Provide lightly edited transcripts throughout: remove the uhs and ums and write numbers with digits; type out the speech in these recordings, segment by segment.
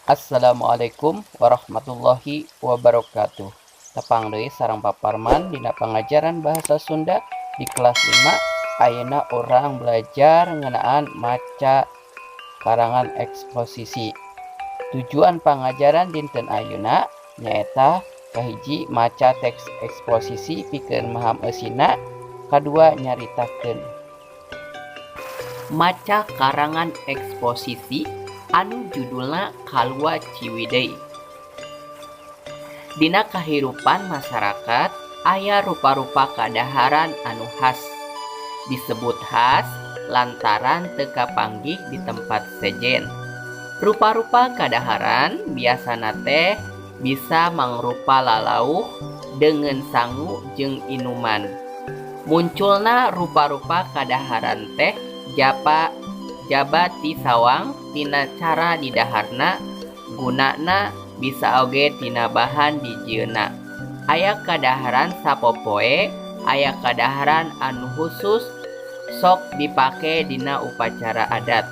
Assalamualaikum warahmatullahi wabarakatuh. Tepang deui sareng paparman dina pangajaran bahasa Sunda di kelas 5. Ayeuna urang belajar ngeunaan maca karangan eksposisi. Tujuan pangajaran dinten ayeuna nyaeta kahiji maca teks eksposisi pikeun maham eusina, kadua nyaritakeun. Maca karangan eksposisi anu judulna Kalua Ciwidey. Dina kahirupan masyarakat aya rupa-rupa kadaharan anu khas. Disebut khas lantaran teu kapanggih di tempat sejen. Rupa-rupa kadaharan biasana teh bisa mangrupa lalauh dengan sangu jeung inuman. Munculna rupa-rupa kadaharan teh jabat ti sawang tina cara didaharna, gunana bisa oge tina bahan dijieuna. Aya kadaharan sapopoe, aya kadaharan anu khusus sok dipake dina upacara adat.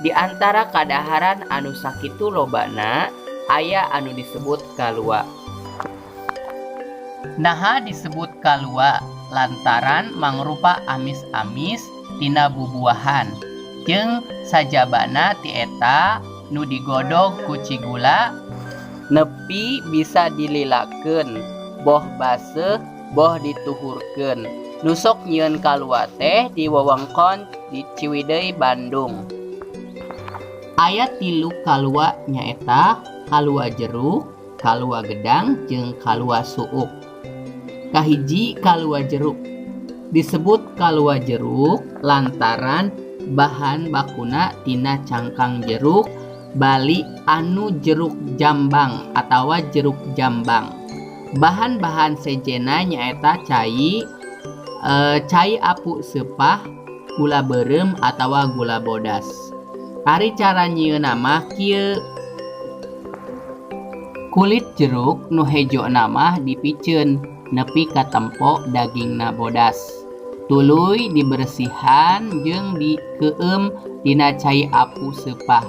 Di antara kadaharan anu sakitu lobana aya anu disebut kalua. Naha disebut kalua lantaran mangrupa amis-amis tina bubuahan. Jeung sajabana ti eta nu digodog ku cigula nepi bisa dililakeun, boh baseuh boh dituhurkeun. Nu sok nyieun kalua teh di wewengkon di Ciwidey, Bandung. Aya 3 kalua nyaeta kalua jeruk, kalua gedang, jeung kalua suuk. Kahiji kalua jeruk. Disebut kalua jeruk lantaran bahan bakuna tina cangkang jeruk bali anu jeruk jambang atawa jeruk jambang. Bahan-bahan sejena nyaeta cai apu sepah, gula beureum atawa gula bodas. Ari cara nyieunna mah kieu. Kulit jeruk nu hejona mah dipiceun nepi ka tempo dagingna bodas. Tuluy diberesihan jeung dikeueum dina cai apu sepah.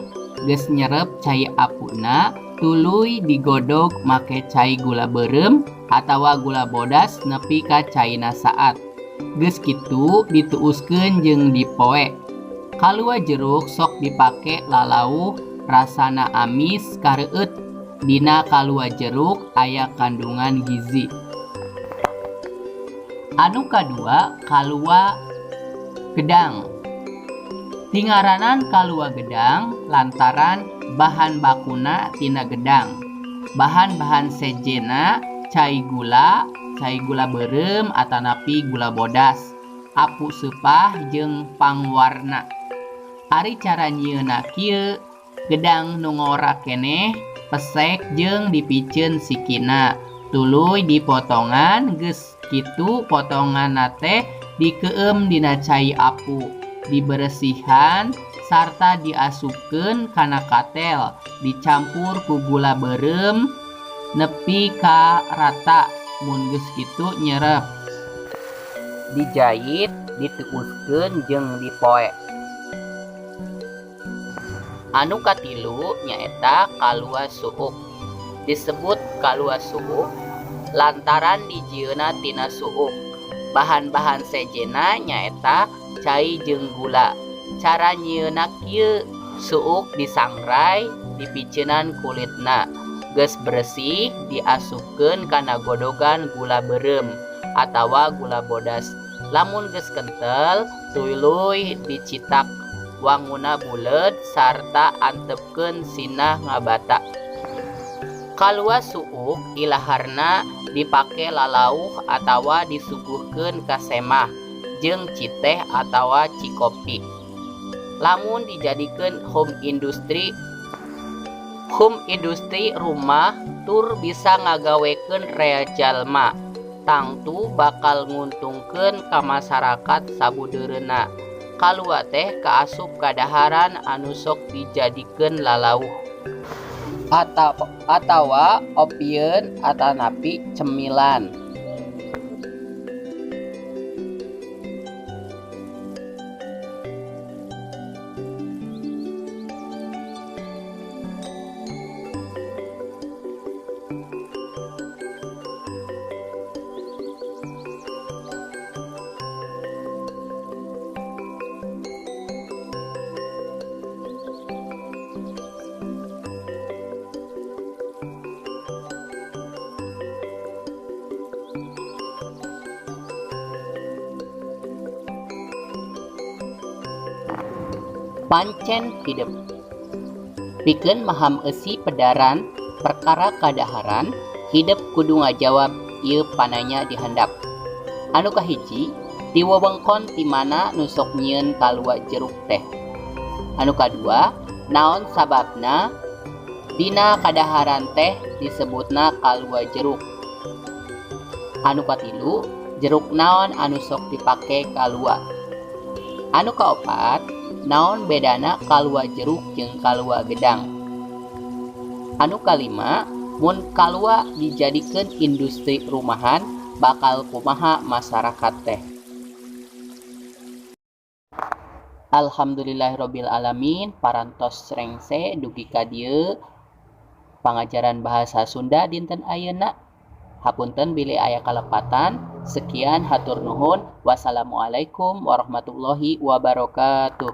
Geus nyerep cai apuna, tuluy digodog make cai gula beureum atawa gula bodas nepi ka caina saat. Geus kitu dituuskeun jeung dipoe. Kalua jeruk sok dipake lalauh, rasana amis kareueut. Dina kalua jeruk aya kandungan gizi. Anu kadua kalua gedang. Tingaranan kalua gedang lantaran bahan bakuna tina gedang. Bahan-bahan sejena cai gula beureum atanapi gula bodas, apu sepah jeung pangwarna. Ari cara nyieunna kieu, gedang nu ngora keneh pesek jeung dipiceun sikina. Tuluy dipotongan, geus kitu potonganna teh dikeueum dina cai apu, diberesihan sarta diasupkeun kana katel, dicampur ku gula beureum nepi ka rata. Mun geus kitu nyerep, dijait, dituuskeun jeung dipoe. Anu katilu nyaeta kalua suuk. Disebut kalua suuk lantaran dijieunna tina suuk. Bahan-bahan sejena nyaeta cai jeung gula. Cara nyieunna kieu, suuk disangrai, dipiceunan kulitna. Geus bersih diasupkeun kana godogan gula beureum atawa gula bodas. Lamun geus kentel, tuluy dicitak, wanguna buleud sarta antepkeun sinah ngabata. Kalua suuk ilaharna dipake lalauh atawa disuguhkeun ka semah jeung citeh atawa cikopi. Lamun dijadikeun home industri rumah tur bisa ngagawekeun rea jalma. Tangtu bakal nguntungkeun ka masyarakat sabudeureuna. Kalua teh kaasup kadaharan anu sok dijadikeun lalauh atawa opieun atanapi cemilan. pancen hidup. Pikeun maham eusi pedaran perkara kadaharan, hidup kudu ngajawab ieu pananya dihandap. Anu kahiji, di wewengkon ti mana nu sok nyieun kalua jeruk teh. Anu kadua, naon sababna dina kadaharan teh disebutna kalua jeruk. Anu katilu, jeruk naon anu sok dipake kalua. Anu kaopat, naon bedana kalua jeruk jeung kalua gedang. Anu kalima, mun kalua dijadikeun industri rumahan bakal kumaha masyarakat teh. Alhamdulillahirabbil alamin, parantos rengse dugi ka dieu pangajaran bahasa Sunda dinten ayeuna. Hapunten bilih aya kalepatan. Sekian hatur nuhun. Wassalamualaikum warahmatullahi wabarakatuh.